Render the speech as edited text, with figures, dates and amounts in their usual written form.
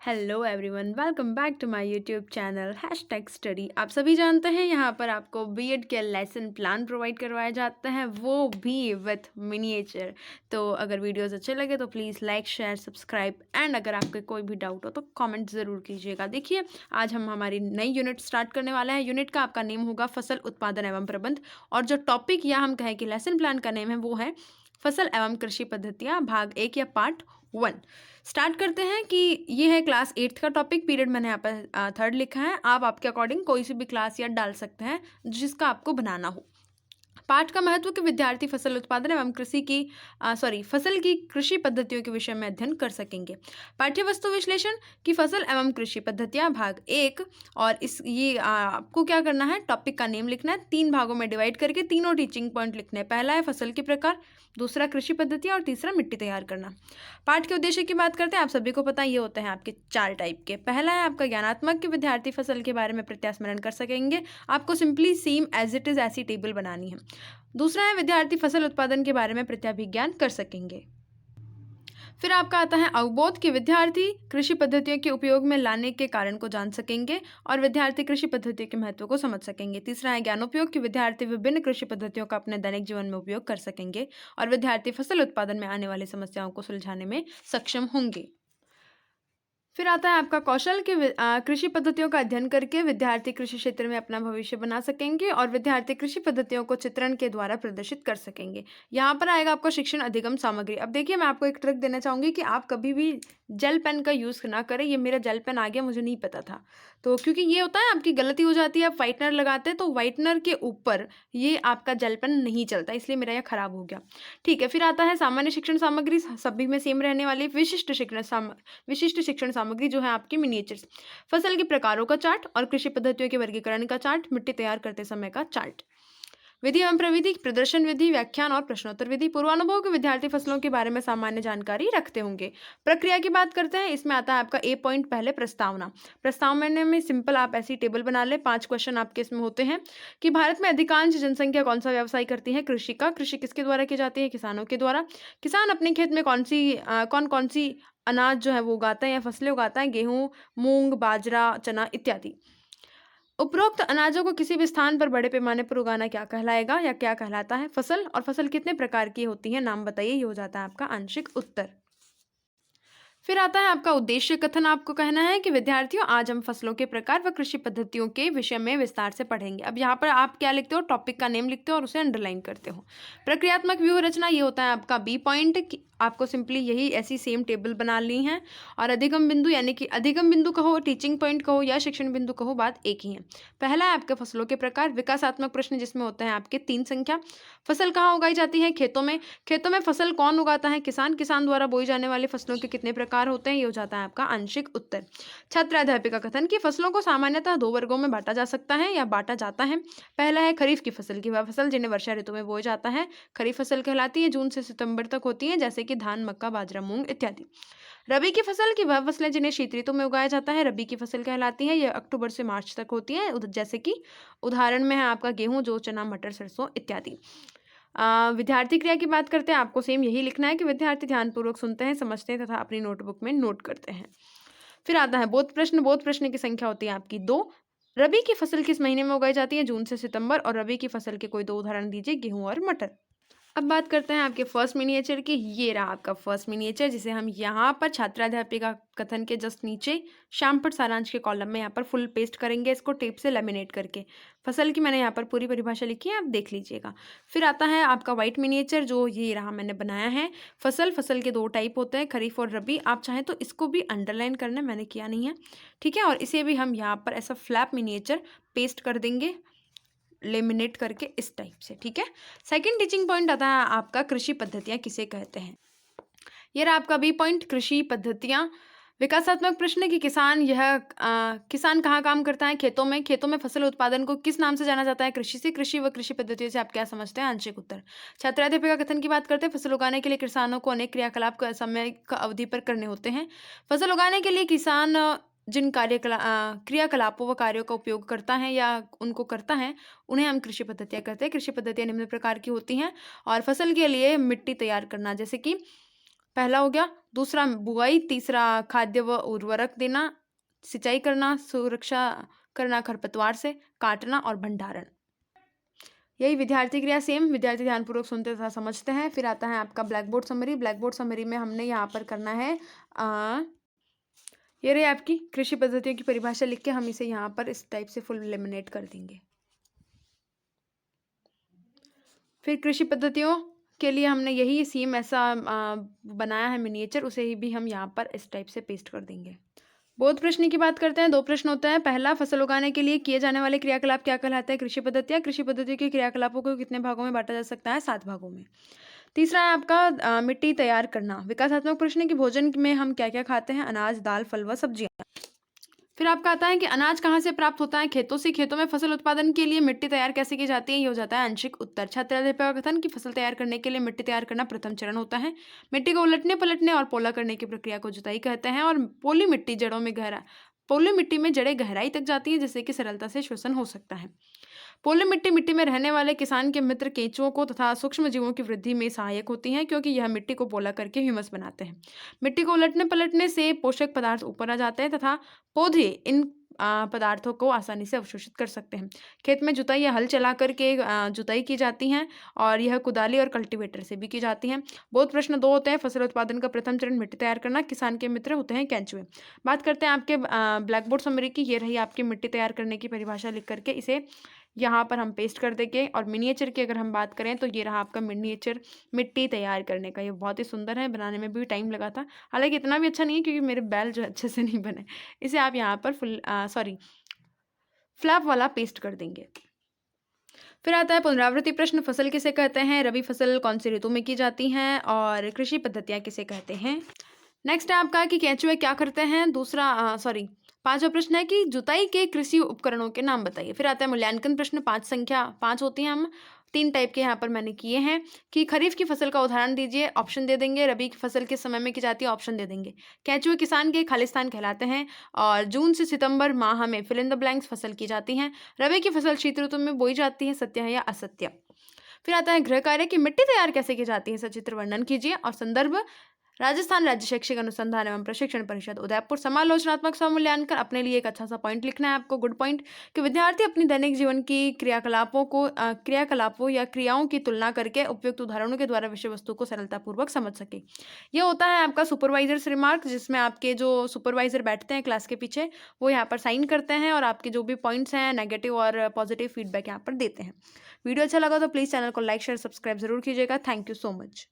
Hello everyone, welcome back to my YouTube channel hashtag study. आप सभी जानते हैं यहाँ पर आपको बीएड के लेसन प्लान प्रोवाइड करवाए जाते हैं, वो भी विथ मिनिएचर। तो अगर वीडियोस अच्छे लगे तो please like share subscribe and अगर आपके कोई भी डाउट हो तो कमेंट ज़रूर कीजिएगा। देखिए, आज हम हमारी नई यूनिट स्टार्ट करने वाले हैं। यूनिट का आपका नेम होगा फसल उत्पादन एवं प्रबंध, और जो टॉपिक या हम कहें कि लेसन प्लान का नेम है वो है फसल एवं कृषि पद्धतियाँ भाग 1 या पार्ट 1। स्टार्ट करते हैं कि ये है क्लास 8th का टॉपिक। पीरियड मैंने यहाँ पर 3rd लिखा है। आप आपके अकॉर्डिंग कोई सी भी क्लास या डाल सकते हैं जिसका आपको बनाना हो। पाठ का महत्व कि विद्यार्थी फसल उत्पादन एवं फसल की कृषि पद्धतियों के विषय में अध्ययन कर सकेंगे। पाठ्य वस्तु विश्लेषण की फसल एवं कृषि पद्धतियां भाग 1। और आपको क्या करना है, टॉपिक का नेम लिखना है, 3 भागों में डिवाइड करके तीनों टीचिंग पॉइंट लिखने हैं। पहला है फसल के प्रकार, दूसरा कृषि पद्धतियां और तीसरा मिट्टी तैयार करना। पाठ के उद्देश्य की बात करते हैं। आप सभी को पता ये होते हैं आपके 4 टाइप के। पहला है आपका ज्ञानात्मक कि विद्यार्थी फसल के बारे में प्रत्यास्मरण कर सकेंगे। आपको simply same as it is ऐसी टेबल बनानी है। दूसरा है विद्यार्थी फसल उत्पादन के बारे में प्रत्याभिज्ञान कर सकेंगे। फिर आपका आता है अवबोध कि विद्यार्थी कृषि पद्धतियों के उपयोग में लाने के कारण को जान सकेंगे और विद्यार्थी कृषि पद्धतियों के महत्व को समझ सकेंगे। तीसरा है ज्ञानोपयोग कि विद्यार्थी विभिन्न कृषि पद्धतियों का अपने दैनिक जीवन में उपयोग कर सकेंगे और विद्यार्थी फसल उत्पादन में आने वाली समस्याओं को सुलझाने में सक्षम होंगे। फिर आता है आपका कौशल कि कृषि पद्धतियों का अध्ययन करके विद्यार्थी कृषि क्षेत्र में अपना भविष्य बना सकेंगे और विद्यार्थी कृषि पद्धतियों को चित्रण के द्वारा प्रदर्शित कर सकेंगे। यहाँ पर आएगा आपका शिक्षण अधिगम सामग्री। अब देखिए, मैं आपको एक ट्रिक देना चाहूँगी कि आप कभी भी जेल पेन का यूज़ ना करें। ये मेरा जेल पेन आ गया, मुझे नहीं पता था। तो क्योंकि ये होता है आपकी गलती हो जाती है, आप व्हाइटनर लगाते हैं तो व्हाइटनर के ऊपर ये आपका जेल पेन नहीं चलता, इसलिए मेरा यह खराब हो गया। ठीक है, फिर आता है सामान्य शिक्षण सामग्री, सभी में सेम रहने वाली विशिष्ट शिक्षण सामग्री जो है आपकी मिनिएचर्स, फसल के प्रकारों का चार्ट और कृषि पद्धतियों के वर्गीकरण का चार्ट, मिट्टी तैयार करते समय का चार्ट। विधि एवं प्रविधि, प्रदर्शन विधि, व्याख्यान और प्रश्नोत्तर विधि। पूर्वानुभव के विद्यार्थी फसलों के बारे में सामान्य जानकारी रखते होंगे। प्रक्रिया की बात करते हैं। इसमें आता है आपका ए पॉइंट, पहले प्रस्तावना। प्रस्तावना में सिंपल आप ऐसी टेबल बना ले। 5 क्वेश्चन आपके इसमें होते हैं कि भारत में अधिकांश जनसंख्या कौन सा व्यवसाय करती है? कृषि का। कृषि किसके द्वारा की जाती है? किसानों के द्वारा। किसान अपने खेत में कौन कौन सी अनाज जो है वो उगाता है या फसलें उगाता है? गेहूं, मूंग, बाजरा, चना इत्यादि। उपरोक्त अनाजों को किसी भी स्थान पर बड़े पैमाने पर उगाना क्या कहलाएगा या क्या कहलाता है? फसल। और फसल कितने प्रकार की होती है? नाम बताइए। ये हो जाता है आपका आंशिक उत्तर। फिर आता है आपका उद्देश्य कथन। आपको कहना है कि विद्यार्थियों, आज हम फसलों के प्रकार व कृषि पद्धतियों के विषय में विस्तार से पढ़ेंगे। अब यहाँ पर आप क्या लिखते हो? टॉपिक का नेम लिखते हो और उसे अंडरलाइन करते हो। प्रक्रियात्मक व्यूह रचना, ये होता है आपका बी पॉइंट। आपको सिंपली यही ऐसी सेम टेबल बना ली है। और अधिगम बिंदु, यानी कि अधिगम बिंदु कहो, टीचिंग पॉइंट कहो या शिक्षण बिंदु कहो, बात एक ही है। पहला है आपके फसलों के प्रकार। विकासात्मक प्रश्न जिसमें होते हैं आपके 3 संख्या। फसल कहाँ उगाई जाती है? खेतों में। खेतों में फसल कौन उगाता है? किसान। किसान द्वारा बोई जाने वाली फसलों के कितने प्रकार होते हैं? ये हो जाता है आपका आंशिक उत्तर। छात्र अध्यापिका कथन की फसलों को सामान्यतः 2 वर्गों में बांटा जा सकता है या बांटा जाता है। पहला है खरीफ की फसल की, वह फसल जिन्हें वर्षा ऋतु में बोया जाता है खरीफ फसल कहलाती है। जून से सितंबर तक होती है, जैसे कि धान, मक्का, बाजरा, मूंग इत्यादि। रबी की फसल की वह फसलें जिन्हें शीत ऋतु में उगाया जाता है रबी की फसल कहलाती है। यह अक्टूबर से मार्च तक होती है, जैसे कि उदाहरण में है आपका गेहूं, जौ, चना, मटर, सरसों इत्यादि। विद्यार्थी क्रिया की बात करते हैं। आपको सेम यही लिखना है कि विद्यार्थी ध्यानपूर्वक सुनते हैं, समझते हैं तथा अपनी नोटबुक में नोट करते हैं। फिर आता है बोध प्रश्न। बोध प्रश्न की संख्या होती है आपकी 2। रबी की फसल किस महीने में उगाई जाती है? जून से सितंबर। और रबी की फसल के कोई 2 उदाहरण दीजिए, गेहूं और मटर। अब बात करते हैं आपके फर्स्ट मिनिएचर की। ये रहा आपका फर्स्ट मिनिएचर, जिसे हम यहाँ पर छात्राध्यापिका कथन के जस्ट नीचे श्यामपट सारांश के कॉलम में यहाँ पर फुल पेस्ट करेंगे, इसको टेप से लेमिनेट करके। फसल की मैंने यहाँ पर पूरी परिभाषा लिखी है, आप देख लीजिएगा। फिर आता है आपका वाइट मिनिएचर, जो ये रहा मैंने बनाया है। फसल के 2 टाइप होते हैं, खरीफ और रबी। आप चाहें तो इसको भी अंडरलाइन करना, मैंने किया नहीं है, ठीक है। और इसे भी हम यहाँ पर ऐसा फ्लैप मिनिएचर पेस्ट कर देंगे, लेमिनेट करके इस टाइप से, ठीक है। सेकंड टीचिंग पॉइंट आता है आपका कृषि पद्धतियां किसे कहते हैं। ये रहा आपका बी पॉइंट, कृषि पद्धतियां। विकासात्मक प्रश्न की किसान कहाँ काम करता है? खेतों में। खेतों में फसल उत्पादन को किस नाम से जाना जाता है? कृषि से। कृषि व कृषि पद्धतियों से आप क्या समझते हैं? आंशिक उत्तर। छात्राध्यापिका कथन की बात करते हैं। फसल उगाने के लिए किसानों को अनेक क्रियाकलाप का समय का अवधि पर करने होते हैं। फसल उगाने के लिए किसान जिन क्रियाकलापों व कार्यों का उपयोग करता है या उनको करता है, उन्हें हम कृषि पद्धतियाँ कहते हैं। कृषि पद्धतियाँ निम्न प्रकार की होती हैं। और फसल के लिए मिट्टी तैयार करना, जैसे कि पहला हो गया। दूसरा बुआई, तीसरा खाद्य व उर्वरक देना, सिंचाई करना, सुरक्षा करना खरपतवार से, काटना और भंडारण। यही विद्यार्थी क्रिया सेम। विद्यार्थी ध्यानपूर्वक सुनते तथा समझते हैं। फिर आता है आपका black board summary. Black board summary में हमने यहाँ पर करना है ये रही आपकी कृषि पद्धतियों की परिभाषा लिख के हम इसे यहाँ पर इस टाइप से फुल लेमिनेट कर देंगे। फिर कृषि पद्धतियों के लिए हमने यही सेम ऐसा बनाया है मिनिएचर, उसे ही भी हम यहाँ पर इस टाइप से पेस्ट कर देंगे। बोध प्रश्न की बात करते हैं। 2 प्रश्न होते हैं। पहला, फसल उगाने के लिए किए जाने वाले क्रियाकलाप क्या कहलाते हैं? कृषि पद्धतियाँ। कृषि पद्धति के क्रियाकलापों को कितने भागों में बांटा जा सकता है? 7 भागों में। तीसरा है आपका मिट्टी तैयार करना। विकासात्मक प्रश्न की भोजन में हम क्या क्या खाते हैं? अनाज, दाल, फल व सब्जियां। फिर आपका आता है कि अनाज कहाँ से प्राप्त होता है? खेतों से। खेतों में फसल उत्पादन के लिए मिट्टी तैयार कैसे की जाती है? ये हो जाता है आंशिक उत्तर। छात्राध्यापक का कथन कि फसल तैयार करने के लिए मिट्टी तैयार करना प्रथम चरण होता है। मिट्टी को उलटने पलटने और पोला करने की प्रक्रिया को जुताई कहते हैं। और पोली मिट्टी में जड़ें गहराई तक जाती हैं, जिससे कि सरलता से श्वसन हो सकता है। पोली मिट्टी में रहने वाले किसान के मित्र केंचुओं को तथा सूक्ष्म जीवों की वृद्धि में सहायक होती हैं, क्योंकि यह मिट्टी को पोला करके ह्यूमस बनाते हैं। मिट्टी को उलटने पलटने से पोषक पदार्थ ऊपर आ जाते हैं तथा पौधे इन पदार्थों को आसानी से अवशोषित कर सकते हैं। खेत में जुताई या हल चला करके जुताई की जाती हैं, और यह कुदाली और कल्टीवेटर से भी की जाती हैं। बहुत प्रश्न 2 होते हैं। फसल उत्पादन का प्रथम चरण मिट्टी तैयार करना। किसान के मित्र होते हैं केंचुए। बात करते हैं आपके ब्लैक बोर्ड समरी की। ये रही आपकी मिट्टी तैयार करने की परिभाषा लिख करके इसे यहाँ पर हम पेस्ट कर देंगे। और मिनिएचर की अगर हम बात करें तो ये रहा आपका मिनिएचर मिट्टी तैयार करने का। ये बहुत ही सुंदर है, बनाने में भी टाइम लगा था। हालांकि इतना भी अच्छा नहीं है, क्योंकि मेरे बैल जो अच्छे से नहीं बने। इसे आप यहाँ पर फ्लैप वाला पेस्ट कर देंगे। फिर आता है पुनरावृत्ति प्रश्न। फसल किसे कहते हैं? रबी फसल कौन सी ऋतु में की जाती हैं? और कृषि पद्धतियाँ किसे कहते हैं? नेक्स्ट है आपका कि केंचुए क्या करते हैं? पांचवा प्रश्न है कि जुताई के कृषि उपकरणों के नाम बताइए। फिर आता है मूल्यांकन प्रश्न। 5 होती हैं। हम 3 टाइप के यहाँ पर मैंने किए हैं कि खरीफ की फसल का उदाहरण दीजिए, ऑप्शन दे देंगे। रबी की फसल किस समय में की जाती है, ऑप्शन दे देंगे। केंचुए किसान के खालिस्तान कहलाते हैं, और जून से सितंबर माह में फिल इन द ब्लैंक्स फसल की जाती हैं। रबी की फसल शीत ऋतु में बोई जाती है। सत्य है या असत्य? फिर आता है गृह कार्य की मिट्टी तैयार कैसे की जाती है, सचित्र वर्णन कीजिए। और संदर्भ राजस्थान राज्य शैक्षिक अनुसंधान एवं प्रशिक्षण परिषद उदयपुर। समालोचनात्मक स्वमूल्यांकन। अपने लिए एक अच्छा सा पॉइंट लिखना है आपको, गुड पॉइंट, कि विद्यार्थी अपनी दैनिक जीवन की क्रियाकलापों या क्रियाओं की तुलना करके उपयुक्त उदाहरणों के द्वारा विषय वस्तु को सरलतापूर्वक समझ सके। ये होता है आपका सुपरवाइजर्स रिमार्क, जिसमें आपके जो सुपरवाइजर बैठते हैं क्लास के पीछे, वो यहाँ पर साइन करते हैं और आपके जो भी पॉइंट्स हैं नेगेटिव और पॉजिटिव फीडबैक यहाँ पर देते हैं। वीडियो अच्छा लगा तो प्लीज़ चैनल को लाइक शेयर सब्सक्राइब जरूर कीजिएगा। Thank you so much.